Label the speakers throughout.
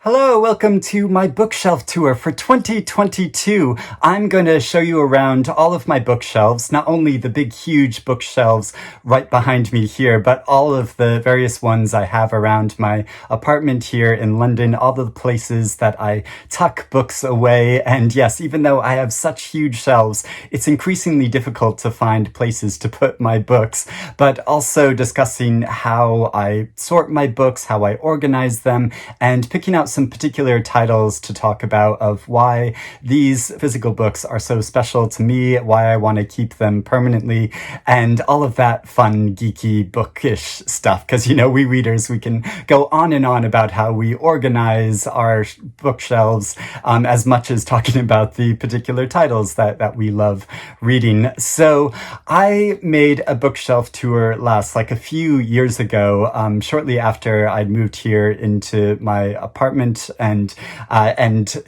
Speaker 1: Hello, welcome to my bookshelf tour for 2022. I'm going to show you around all of my bookshelves, not only the big, huge bookshelves right behind me here, but all of the various ones I have around my apartment here in London, all of the places that I tuck books away. And yes, even though I have such huge shelves, it's increasingly difficult to find places to put my books, but also discussing how I sort my books, how I organize them, and picking out some particular titles to talk about of why these physical books are so special to me, why I want to keep them permanently, and all of that fun, geeky, bookish stuff. Because, we readers, we can go on and on about how we organize our bookshelves as much as talking about the particular titles that we love reading. So I made a bookshelf tour last, like a few years ago, shortly after I'd moved here into my apartment and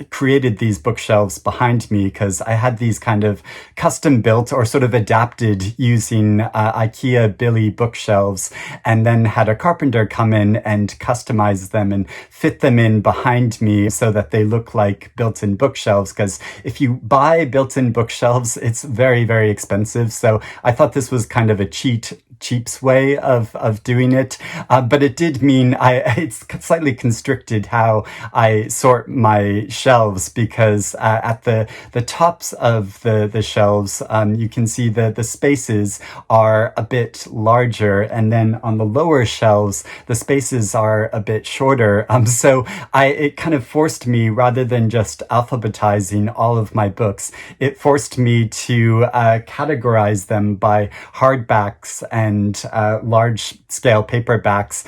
Speaker 1: created these bookshelves behind me because I had these kind of custom built or sort of adapted using IKEA Billy bookshelves, and then had a carpenter come in and customize them and fit them in behind me so that they look like built-in bookshelves, because if you buy built-in bookshelves, it's very, very expensive. So I thought this was kind of a cheap's way of doing it, but it did mean it's slightly constricted how I sort my shelves, because at the tops of the shelves, you can see the spaces are a bit larger, and then on the lower shelves, the spaces are a bit shorter. So it kind of forced me, rather than just alphabetizing all of my books, it forced me to categorize them by hardbacks and large scale paperbacks,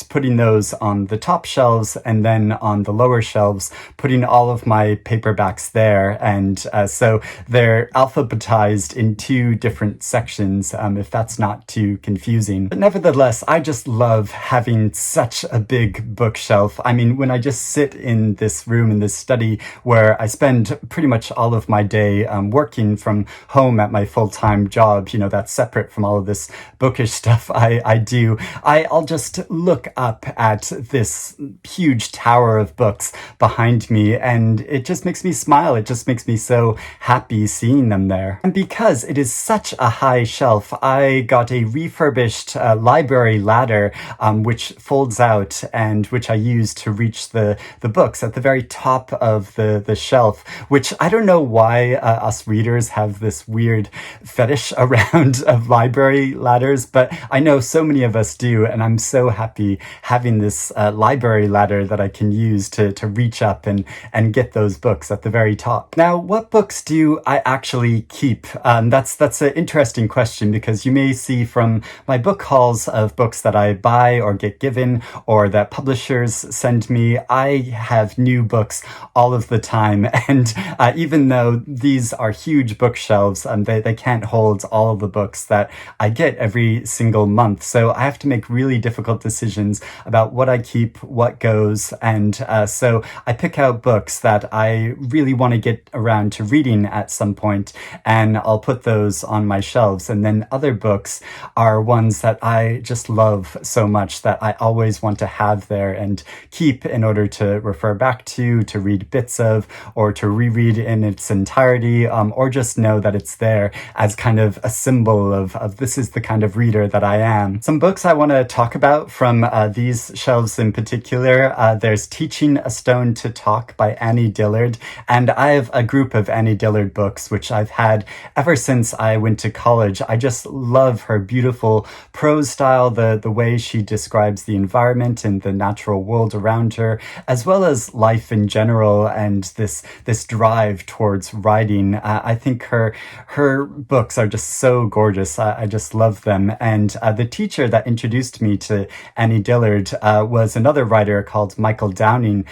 Speaker 1: putting those on the top shelves, and then on the lower shelves, putting all of my paperbacks there. And so they're alphabetized in two different sections, if that's not too confusing. But nevertheless, I just love having such a big bookshelf. I mean, when I just sit in this room, in this study, where I spend pretty much all of my day working from home at my full-time job, that's separate from all of this bookish stuff I do, I'll just look up at this huge tower of books behind me, and it just makes me smile. It just makes me so happy seeing them there. And because it is such a high shelf, I got a refurbished library ladder, which folds out and which I use to reach the books at the very top of the shelf, which I don't know why us readers have this weird fetish around of library ladders, but I know so many of us do, and I'm so happy having this library ladder that I can use to reach up and get those books at the very top. Now, what books do I actually keep? That's an interesting question, because you may see from my book hauls of books that I buy or get given or that publishers send me, I have new books all of the time. And even though these are huge bookshelves, they can't hold all of the books that I get every single month. So I have to make really difficult decisions about what I keep, what goes. And so I pick out books that I really want to get around to reading at some point, and I'll put those on my shelves. And then other books are ones that I just love so much that I always want to have there and keep in order to refer back to read bits of, or to reread in its entirety, or just know that it's there as kind of a symbol of this is the kind of reader that I am. Some books I want to talk about from these shelves in particular. There's Teaching a Stone to Talk by Annie Dillard, and I have a group of Annie Dillard books which I've had ever since I went to college. I just love her beautiful prose style, the way she describes the environment and the natural world around her, as well as life in general, and this drive towards writing. I think her books are just so gorgeous. I just love them. And the teacher that introduced me to Annie Dillard was another writer called Michael Downing,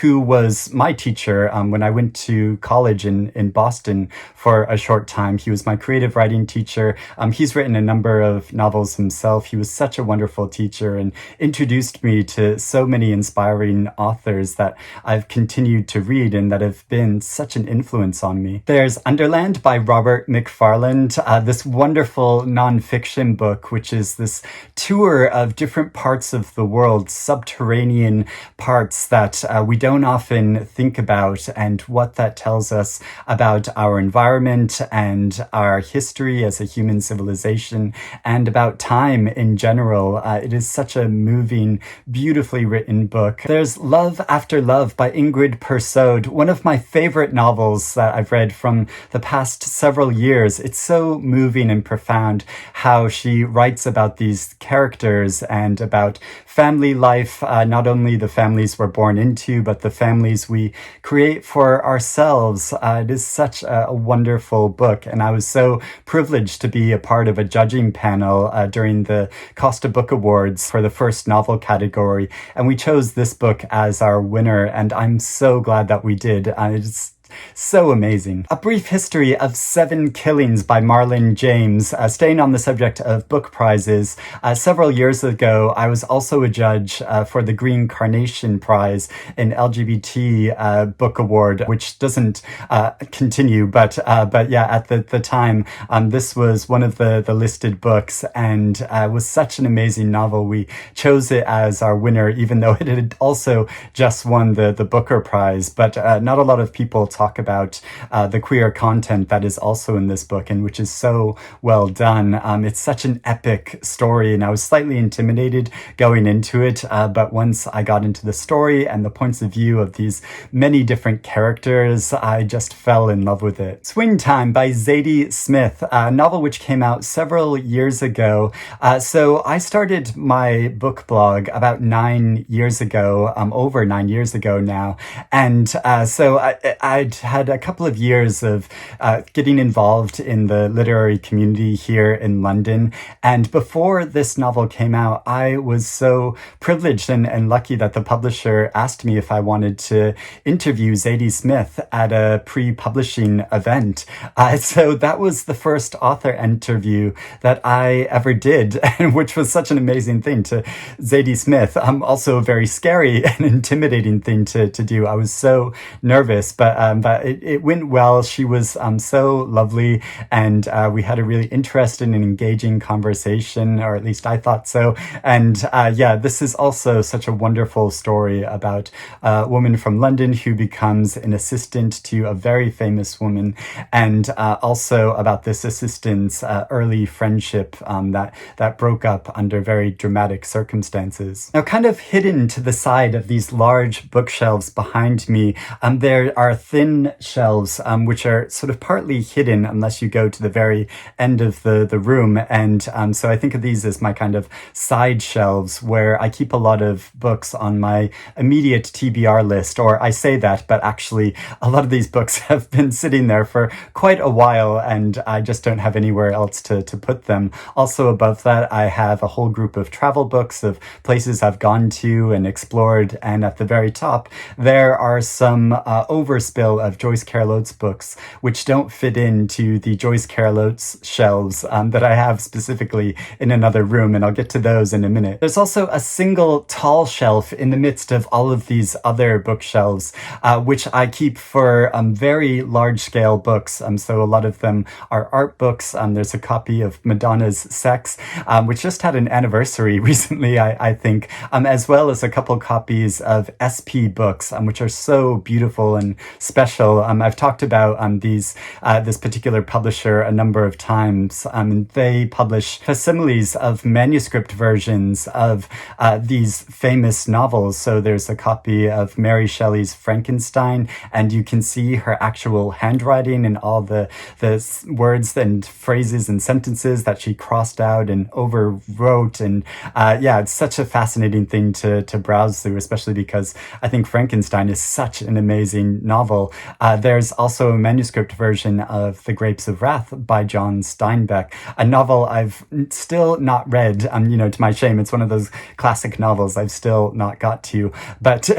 Speaker 1: who was my teacher when I went to college in Boston for a short time. He was my creative writing teacher. He's written a number of novels himself. He was such a wonderful teacher and introduced me to so many inspiring authors that I've continued to read and that have been such an influence on me. There's Underland by Robert McFarland, this wonderful nonfiction fiction book, which is this tour of different parts of the world, subterranean parts that we don't often think about, and what that tells us about our environment and our history as a human civilization, and about time in general. It is such a moving, beautifully written book. There's Love After Love by Ingrid Pursoud, one of my favorite novels that I've read from the past several years. It's so moving and profound how she writes about these characters and about family life, not only the families we're born into, but the families we create for ourselves. It is such a wonderful book, and I was so privileged to be a part of a judging panel during the Costa Book Awards for the first novel category, and we chose this book as our winner, and I'm so glad that we did. It's so amazing. A Brief History of Seven Killings by Marlon James. Staying on the subject of book prizes, several years ago, I was also a judge for the Green Carnation Prize, an LGBT book award, which doesn't continue, but yeah, at the time, this was one of the listed books, and was such an amazing novel. We chose it as our winner, even though it had also just won the Booker Prize, but not a lot of people talk about the queer content that is also in this book, and which is so well done. It's such an epic story, and I was slightly intimidated going into it, but once I got into the story and the points of view of these many different characters, I just fell in love with it. Swing Time by Zadie Smith, a novel which came out several years ago. So I started my book blog about 9 years ago, over 9 years ago now, and so I'd had a couple of years of getting involved in the literary community here in London. And before this novel came out, I was so privileged and lucky that the publisher asked me if I wanted to interview Zadie Smith at a pre-publishing event. So that was the first author interview that I ever did, which was such an amazing thing to Zadie Smith. Also a very scary and intimidating thing to do. I was so nervous, but it went well. She was so lovely, and we had a really interesting and engaging conversation, or at least I thought so. And yeah, this is also such a wonderful story about a woman from London who becomes an assistant to a very famous woman, and also about this assistant's early friendship that broke up under very dramatic circumstances. Now, kind of hidden to the side of these large bookshelves behind me, there are thin shelves, which are sort of partly hidden unless you go to the very end of the room. And so I think of these as my kind of side shelves where I keep a lot of books on my immediate TBR list, or I say that, but actually a lot of these books have been sitting there for quite a while, and I just don't have anywhere else to put them. Also above that, I have a whole group of travel books of places I've gone to and explored, and at the very top, there are some overspill of Joyce Carol Oates books, which don't fit into the Joyce Carol Oates shelves that I have specifically in another room, and I'll get to those in a minute. There's also a single tall shelf in the midst of all of these other bookshelves, which I keep for very large-scale books. So a lot of them are art books. There's a copy of Madonna's Sex, which just had an anniversary recently, I think, as well as a couple copies of SP books, which are so beautiful and special. I've talked about this particular publisher a number of times. They publish facsimiles of manuscript versions of these famous novels. So there's a copy of Mary Shelley's Frankenstein, and you can see her actual handwriting and all the words and phrases and sentences that she crossed out and overwrote. And yeah, it's such a fascinating thing to browse through, especially because I think Frankenstein is such an amazing novel. There's also a manuscript version of The Grapes of Wrath by John Steinbeck, a novel I've still not read. To my shame, it's one of those classic novels I've still not got to, but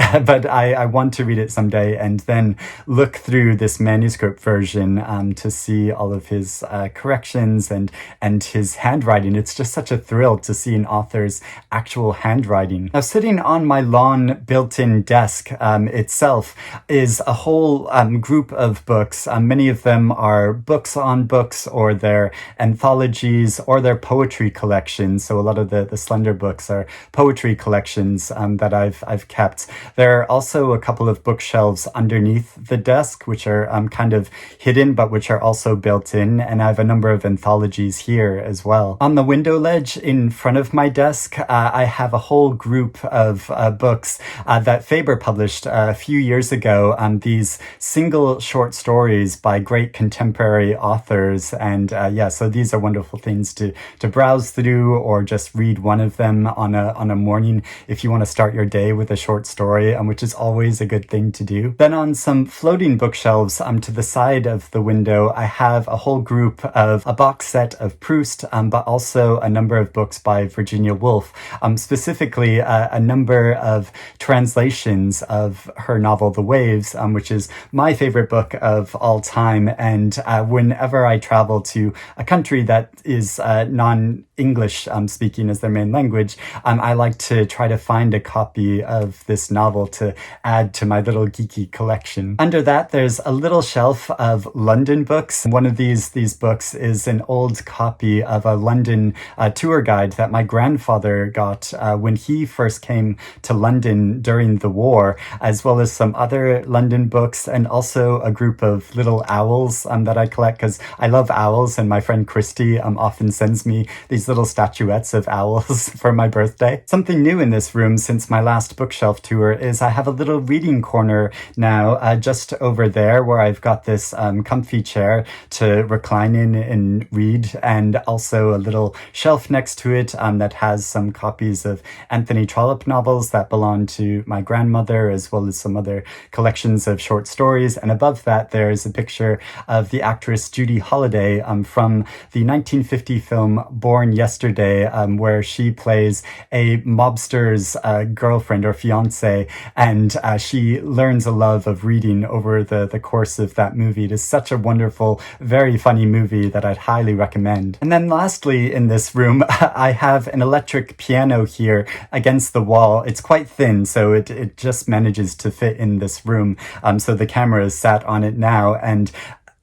Speaker 1: I want to read it someday, and then look through this manuscript version to see all of his corrections and his handwriting. It's just such a thrill to see an author's actual handwriting. Now, sitting on my lawn built-in desk itself is a whole little group of books. Many of them are books on books, or they're anthologies, or they're poetry collections. So a lot of the Slender books are poetry collections that I've kept. There are also a couple of bookshelves underneath the desk, which are kind of hidden, but which are also built in. And I have a number of anthologies here as well. On the window ledge in front of my desk, I have a whole group of books that Faber published a few years ago. These single short stories by great contemporary authors. And so these are wonderful things to browse through, or just read one of them on a morning if you want to start your day with a short story, which is always a good thing to do. Then on some floating bookshelves to the side of the window, I have a whole group of a box set of Proust, but also a number of books by Virginia Woolf, specifically a number of translations of her novel The Waves, which is my favorite book of all time. And whenever I travel to a country that is non-English speaking as their main language, I like to try to find a copy of this novel to add to my little geeky collection. Under that, there's a little shelf of London books. One of these books is an old copy of a London tour guide that my grandfather got when he first came to London during the war, as well as some other London books, and also a group of little owls that I collect because I love owls, and my friend Christy often sends me these little statuettes of owls for my birthday. Something new in this room since my last bookshelf tour is I have a little reading corner now just over there, where I've got this comfy chair to recline in and read, and also a little shelf next to it that has some copies of Anthony Trollope novels that belong to my grandmother, as well as some other collections of short stories. And above that, there's a picture of the actress Judy Holliday from the 1950 film Born Yesterday, where she plays a mobster's girlfriend or fiance, and she learns a love of reading over the course of that movie. It is such a wonderful, very funny movie that I'd highly recommend. And then lastly, in this room, I have an electric piano here against the wall. It's quite thin, so it just manages to fit in this room. So the camera is sat on it now, and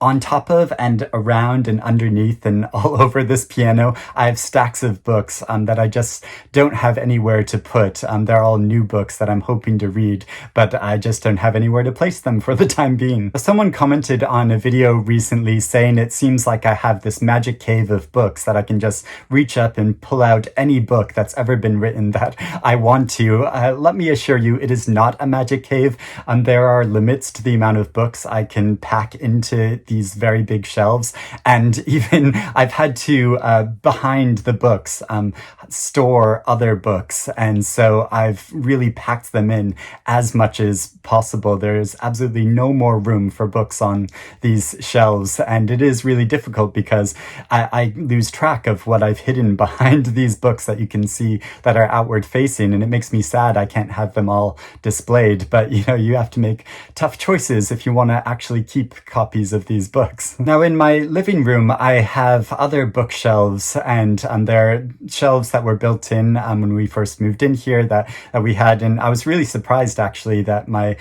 Speaker 1: on top of and around and underneath and all over this piano, I have stacks of books that I just don't have anywhere to put. They're all new books that I'm hoping to read, but I just don't have anywhere to place them for the time being. Someone commented on a video recently saying it seems like I have this magic cave of books that I can just reach up and pull out any book that's ever been written that I want to. Let me assure you, it is not a magic cave. There are limits to the amount of books I can pack into these very big shelves, and even I've had to behind the books store other books, and so I've really packed them in as much as possible. There's absolutely no more room for books on these shelves, and it is really difficult because I lose track of what I've hidden behind these books that you can see that are outward facing, and it makes me sad I can't have them all displayed. But you have to make tough choices if you want to actually keep copies of these books. Now in my living room, I have other bookshelves, and they're shelves that were built in when we first moved in here that we had, and I was really surprised actually that my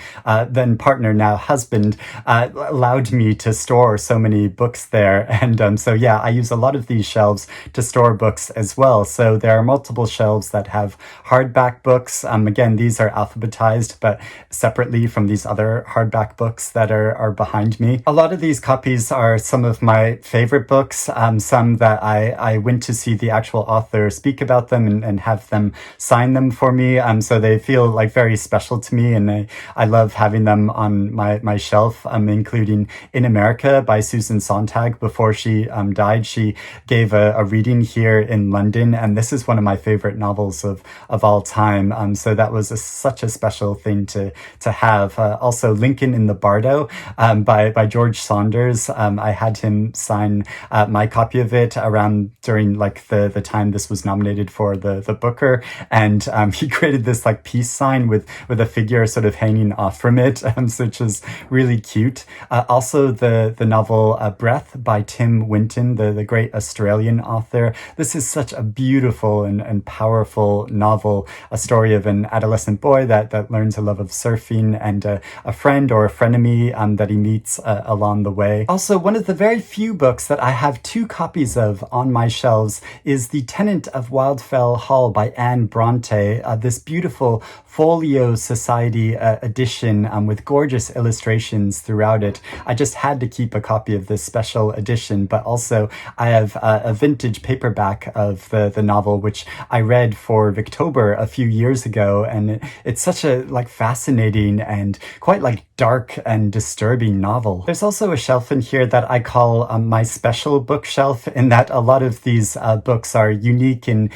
Speaker 1: then partner, now husband, allowed me to store so many books there. And so yeah, I use a lot of these shelves to store books as well. So there are multiple shelves that have hardback books. Again, these are alphabetized, but separately from these other hardback books that are behind me. A lot of these copies are some of my favorite books, some that I went to see the actual author speak about them and have them sign them for me. So they feel like very special to me, and I love having them on my shelf, including In America by Susan Sontag. Before she died, she gave a reading here in London, and this is one of my favorite novels of all time. So that was such a special thing to have. Also, Lincoln in the Bardo by George Saunders Founders. I had him sign my copy of it around during like the time this was nominated for the Booker, and he created this like peace sign with a figure sort of hanging off from it, so which is really cute. Also, the novel Breath by Tim Winton, the great Australian author. This is such a beautiful and powerful novel, a story of an adolescent boy that learns a love of surfing and a friend or a frenemy that he meets along the way. Also, one of the very few books that I have 2 copies of on my shelves is The Tenant of Wildfell Hall by Anne Bronte, this beautiful folio society edition with gorgeous illustrations throughout it. I just had to keep a copy of this special edition, but also I have a vintage paperback of the novel, which I read for Victober a few years ago, and it's such a like fascinating and quite like dark and disturbing novel. There's also a shelf in here that I call my special bookshelf, in that a lot of these books are unique in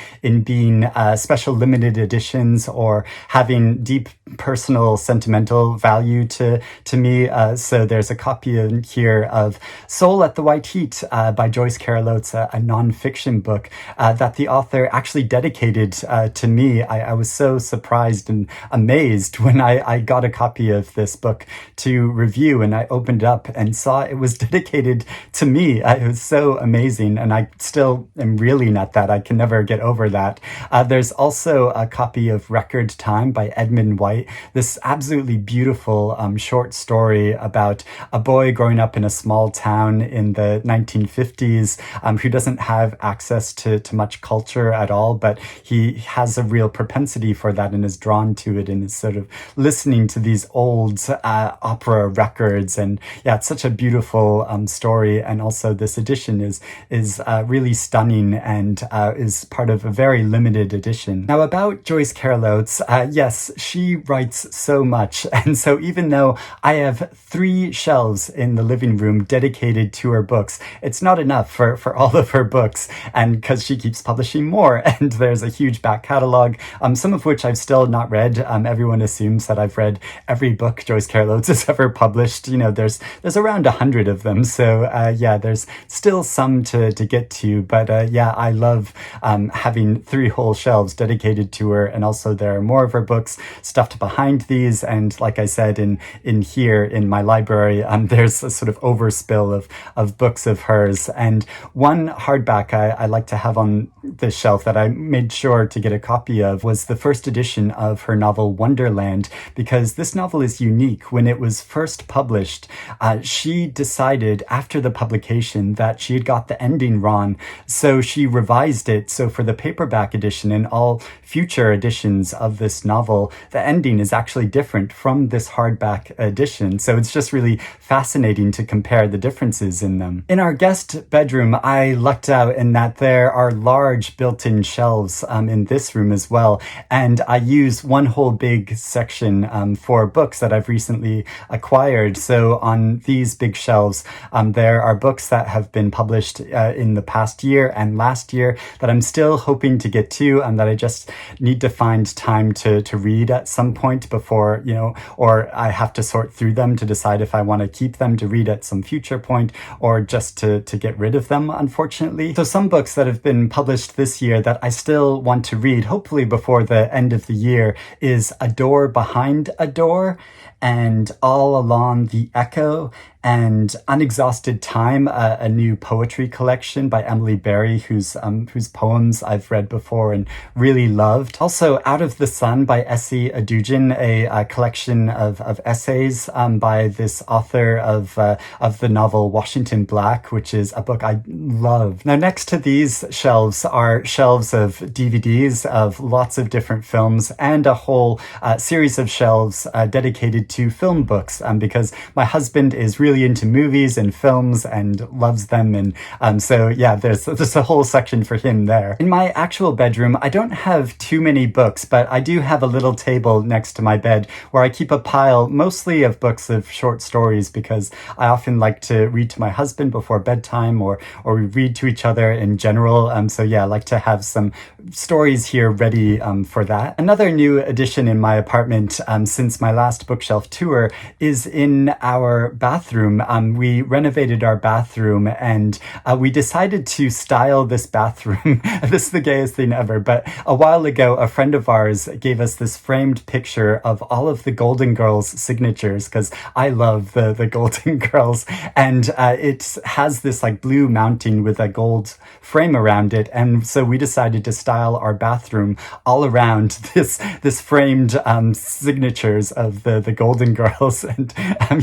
Speaker 1: being special limited editions or having deep personal sentimental value to me. So there's a copy in here of Soul at the White Heat by Joyce Carol Oates, a nonfiction book that the author actually dedicated to me. I was so surprised and amazed when I got a copy of this book to review, and I opened up and saw it was dedicated to me. It was so amazing, and I still am reeling at that. I can never get over that. There's also a copy of Record Time by Edmund White, this absolutely beautiful short story about a boy growing up in a small town in the 1950s who doesn't have access to much culture at all, but he has a real propensity for that and is drawn to it and is sort of listening to these old opera records. And yeah, it's such a beautiful story, and also this edition is really stunning and is part of a very limited edition. Now, about Joyce Carol Oates, yes, she writes so much, and so even though I have 3 shelves in the living room dedicated to her books, it's not enough for all of her books, and because she keeps publishing more, and there's a huge back catalog, some of which I've still not read. Everyone assumes that I've read every book Joyce Carol Oates has ever published. You know, there's around 100 of them, so yeah, there's still some to get to, but yeah, I love having 3 whole shelves dedicated to her, and also there are more of her books stuffed behind these, and like I said, in here in my library, there's a sort of overspill of books of hers. And one hardback I like to have on this shelf that I made sure to get a copy of was the first edition of her novel Wonderland, because this novel is unique. When it was first published, she decided after the publication that she had got the ending wrong, so she revised it. So for the paperback edition and all future editions of this novel, the ending is actually different from this hardback edition. So it's just really fascinating to compare the differences in them. In our guest bedroom, I lucked out in that there are large built-in shelves in this room as well, and I use one whole big section for books that I've recently acquired. So on these big shelves, there are books that have been published in the past year and last year that I'm still hoping to get to, and that I just need to find time to read at some point before, you know, or I have to sort through them to decide if I want to keep them to read at some future point or just to get rid of them, unfortunately. So some books that have been published this year that I still want to read, hopefully before the end of the year, is A Door Behind a Door and All Along the Echo and Unexhausted Time, a new poetry collection by Emily Berry, whose poems I've read before and really loved. Also, Out of the Sun by Essie Adujan, a collection of essays by this author of the novel Washington Black, which is a book I love. Now, next to these shelves are shelves of DVDs of lots of different films, and a whole series of shelves dedicated to film books, because my husband is really into movies and films and loves them, and so yeah, there's a whole section for him there. In my actual bedroom, I don't have too many books, but I do have a little table next to my bed where I keep a pile mostly of books of short stories, because I often like to read to my husband before bedtime, or we read to each other in general. So yeah, I like to have some stories here ready for that. Another new addition in my apartment since my last bookshelf tour is in our bathroom. bathroom. We renovated our bathroom, and we decided to style this bathroom. This is the gayest thing ever, but a while ago, a friend of ours gave us this framed picture of all of the Golden Girls signatures, because I love the Golden Girls, and it has this like blue mounting with a gold frame around it, and so we decided to style our bathroom all around this framed signatures of the Golden Girls, and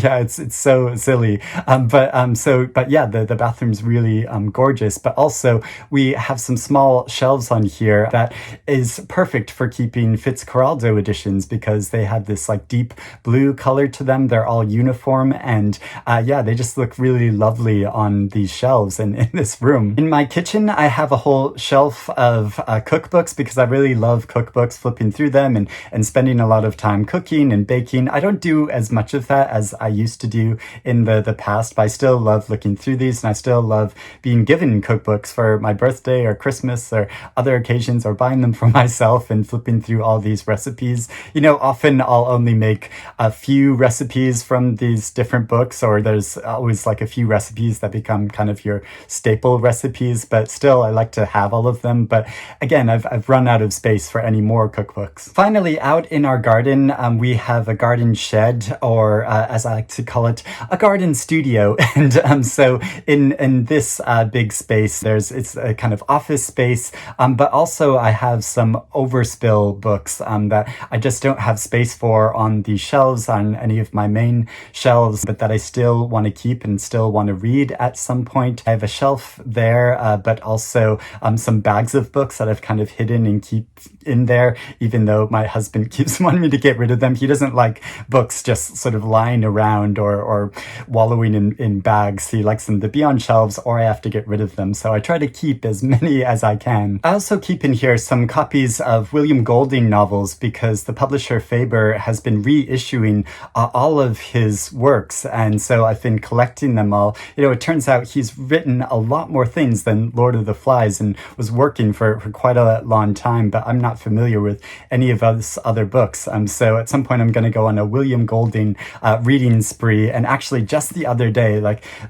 Speaker 1: yeah, it's so silly, but yeah, the bathroom's really gorgeous, but also we have some small shelves on here that is perfect for keeping Fitzcarraldo editions, because they have this like deep blue color to them. They're all uniform, and yeah, they just look really lovely on these shelves and in this room. In my kitchen, I have a whole shelf of cookbooks, because I really love cookbooks, flipping through them and spending a lot of time cooking and baking. I don't do as much of that as I used to do in the past, but I still love looking through these, and I still love being given cookbooks for my birthday or Christmas or other occasions, or buying them for myself and flipping through all these recipes. You know, often I'll only make a few recipes from these different books, or there's always like a few recipes that become kind of your staple recipes, but still I like to have all of them. But again, I've run out of space for any more cookbooks. Finally, out in our garden, we have a garden shed, or as I like to call it, a garden studio. And so in this big space, it's a kind of office space, but also I have some overspill books that I just don't have space for on the shelves, on any of my main shelves, but that I still want to keep and still want to read at some point. I have a shelf there, but also some bags of books that I've kind of hidden and keep in there, even though my husband keeps wanting me to get rid of them. He doesn't like books just sort of lying around or wallowing in bags. He likes them to be on shelves, or I have to get rid of them. So I try to keep as many as I can. I also keep in here some copies of William Golding novels, because the publisher Faber has been reissuing all of his works, and so I've been collecting them all. You know, it turns out he's written a lot more things than Lord of the Flies, and was working for quite a long time, but I'm not familiar with any of his other books. So at some point I'm going to go on a William Golding reading spree, and actually just the other day,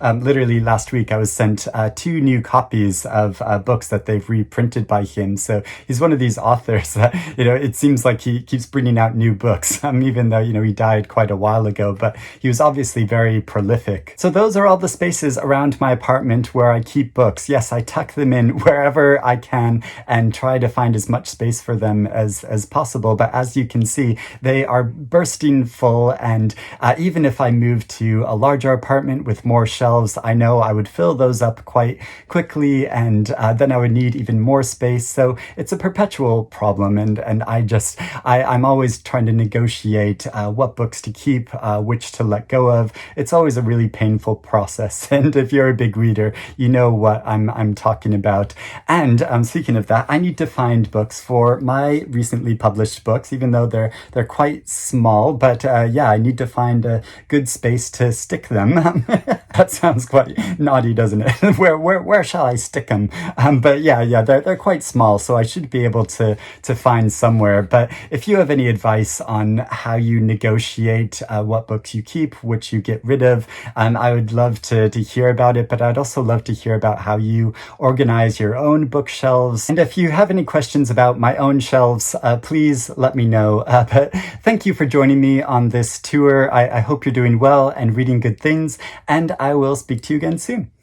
Speaker 1: literally last week, I was sent 2 new copies of books that they've reprinted by him. So he's one of these authors that, it seems like he keeps bringing out new books, even though, he died quite a while ago, but he was obviously very prolific. So those are all the spaces around my apartment where I keep books. Yes, I tuck them in wherever I can and try to find as much space for them as possible. But as you can see, they are bursting full, and even if I moved to a larger apartment with more shelves, I know I would fill those up quite quickly, and then I would need even more space. So it's a perpetual problem, and I'm always trying to negotiate what books to keep, which to let go of. It's always a really painful process, and if you're a big reader, you know what I'm talking about. And speaking of that, I need to find books for my recently published books, even though they're quite small. But yeah, I need to find a good space to stick them. That sounds quite naughty, doesn't it? Where shall I stick them? But yeah, they're quite small, so I should be able to find somewhere. But if you have any advice on how you negotiate what books you keep, which you get rid of, I would love to hear about it. But I'd also love to hear about how you organize your own bookshelves. And if you have any questions about my own shelves, please let me know. But thank you for joining me on this tour. I hope you're doing well and reading good things, and I will speak to you again soon.